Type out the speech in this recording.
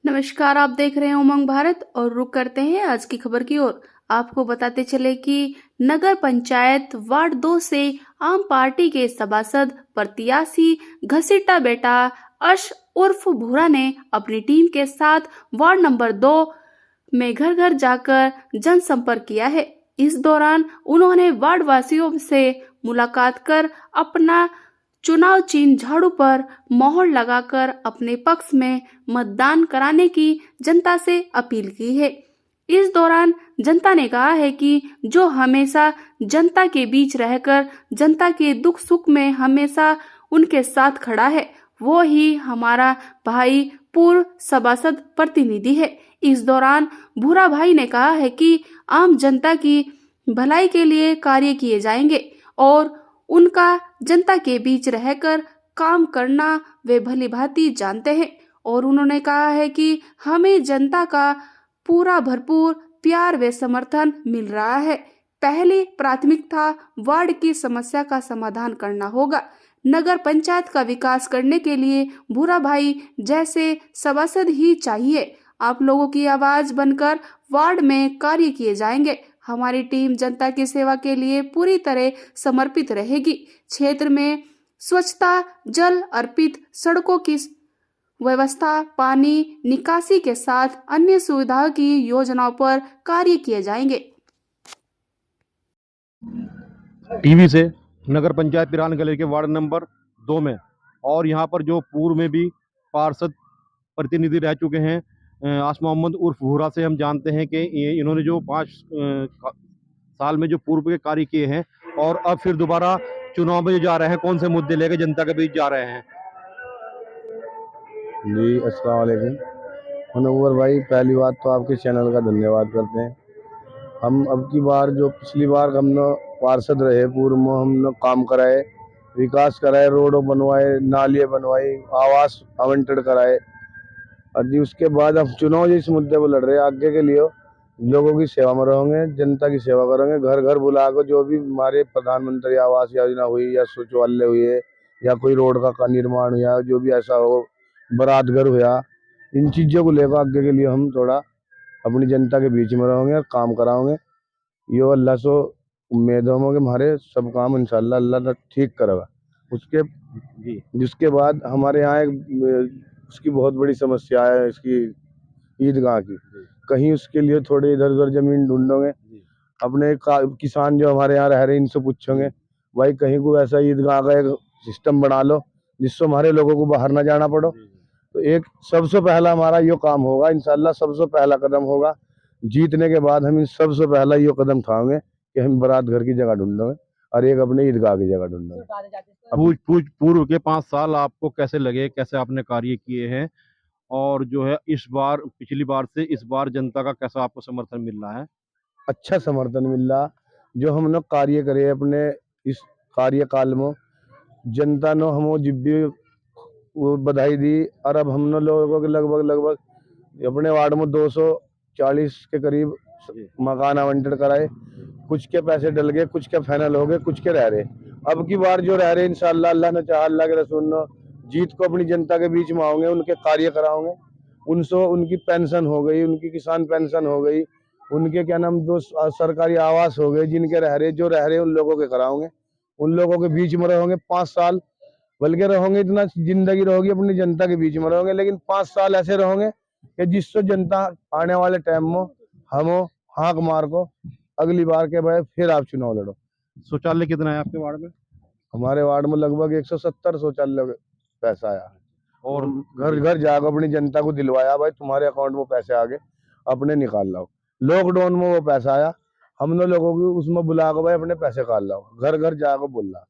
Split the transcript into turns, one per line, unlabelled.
नमस्कार, आप देख रहे हैं उमंग भारत और रुक करते हैं आज की खबर की ओर। आपको बताते चले कि नगर पंचायत वार्ड 2 से आम पार्टी के सभासद प्रत्याशी घसीटा बेटा अर्श उर्फ भूरा ने अपनी टीम के साथ वार्ड नंबर 2 में घर घर जाकर जनसंपर्क किया है। इस दौरान उन्होंने वार्ड वासियों से मुलाकात कर अपना चुनाव चिन्ह झाड़ू पर मोहर लगाकर अपने पक्ष में मतदान कराने की जनता से अपील की है। इस दौरान जनता ने कहा है कि जो हमेशा जनता के बीच रहकर जनता के दुख सुख में हमेशा उनके साथ खड़ा है, वो ही हमारा भाई पूर्व सभासद प्रतिनिधि है। इस दौरान भूरा भाई ने कहा है कि आम जनता की भलाई के लिए कार्य किए जाएंगे और उनका जनता के बीच रहकर काम करना वे भली भांति जानते हैं और उन्होंने कहा है कि हमें जनता का पूरा भरपूर प्यार व समर्थन मिल रहा है। पहली प्राथमिकता वार्ड की समस्या का समाधान करना होगा। नगर पंचायत का विकास करने के लिए भूरा भाई जैसे सभासद ही चाहिए। आप लोगों की आवाज बनकर वार्ड में कार्य किए जाएंगे। हमारी टीम जनता की सेवा के लिए पूरी तरह समर्पित रहेगी। क्षेत्र में स्वच्छता, जल अर्पित, सड़कों की व्यवस्था, पानी निकासी के साथ अन्य सुविधाओं की योजनाओं पर कार्य किए जाएंगे।
टीवी से नगर पंचायत पिरान गली के वार्ड नंबर 2 में और यहाँ पर जो पूर्व में भी पार्षद प्रतिनिधि रह चुके हैं आस मोहम्मद उर्फ भूरा से हम जानते हैं कि इन्होंने जो 5 साल में जो पूर्व के कार्य किए हैं और अब फिर दोबारा चुनाव में जो जा रहे हैं, कौन से मुद्दे लेकर जनता के बीच जा रहे हैं।
जी अस्सलाम वालेकुम मनोवर भाई, पहली बात तो आपके चैनल का धन्यवाद करते हैं। हम अब की बार जो पिछली बार हमने पार्षद रहे पूर्व में हमने काम कराए, विकास कराए, रोड बनवाए, नालियाँ बनवाई, आवास आवंटन कराए और जी उसके बाद हम चुनाव जिस मुद्दे पर लड़ रहे हैं आगे के लिए लोगों की सेवा में रहेंगे, जनता की सेवा करेंगे। घर घर बुला कर जो भी हमारे प्रधानमंत्री आवास योजना हुई या शौचालय हुए या कोई रोड का निर्माण हुआ, जो भी ऐसा हो, बारात घर हुआ, इन चीज़ों को लेकर आगे के लिए हम थोड़ा अपनी जनता के बीच में रहेंगे और काम कराओगे। यो अल्लाह से उम्मीद हो कि हमारे सब काम इंशाल्लाह अल्लाह ठीक करेगा। उसके जिसके बाद हमारे यहाँ एक उसकी बहुत बड़ी समस्या है, इसकी ईदगाह की। कहीं उसके लिए थोड़े इधर उधर जमीन ढूंढोगे, अपने किसान जो हमारे यहाँ रह रहे हैं इनसे पूछोगे भाई कहीं को ऐसा ईदगाह का एक सिस्टम बना लो जिससे हमारे लोगों को बाहर ना जाना पड़ो। तो एक सबसे पहला हमारा यो काम होगा इंशाल्लाह, सबसे पहला कदम होगा। जीतने के बाद हम सबसे पहला यो कदम उठाएंगे कि हम बारात घर की जगह ढूंढेंगे और एक अपने ईदगाह की जगह ढूंढेंगे।
पूर्व के 5 साल आपको कैसे लगे, कैसे आपने कार्य किए हैं और जो है इस बार पिछली बार से इस बार जनता का कैसा आपको समर्थन मिल रहा है?
अच्छा समर्थन मिल रहा। जो हमने कार्य करे अपने इस कार्यकाल में, जनता ने हमें जब भी वो बधाई दी और अब हमने लोगों के लगभग अपने वार्ड में 240 के करीब मकान आवंटन कराए। कुछ के पैसे डल गए, कुछ के फाइनल हो गए, कुछ के रह रहे। अब की बार जो रह रहे इंशाल्लाह अल्लाह ने चाहा, अल्लाह के रसूल ने जीत को अपनी जनता के बीच में आओगे, उनके कार्य कराओगे। उनसे उनकी पेंशन हो गई, उनकी किसान पेंशन हो गई, उनके क्या नाम दो सरकारी आवास हो गए, जिनके रह रहे जो रह रहे उन लोगों के कराओगे। उन लोगों के बीच में रहोगे 5 साल, बल्कि रहोगे इतना जिंदगी रहोगी अपनी जनता के बीच में रहोगे, लेकिन 5 साल ऐसे रहोगे कि जिससे जनता आने वाले टाइम में हम हाँक मार को अगली बार के बाद फिर आप चुनाव लड़ो।
शौचालय कितना है आपके वार्ड में?
हमारे वार्ड में लगभग 170 शौचालय पैसा आया और घर घर जाकर अपनी जनता को दिलवाया भाई तुम्हारे अकाउंट में पैसे आ गए, अपने निकाल लाओ। लॉकडाउन में वो पैसा आया, हमने लोगों को उसमें बुला कर भाई अपने पैसे निकाल लाओ, घर घर जाकर बोल रहा।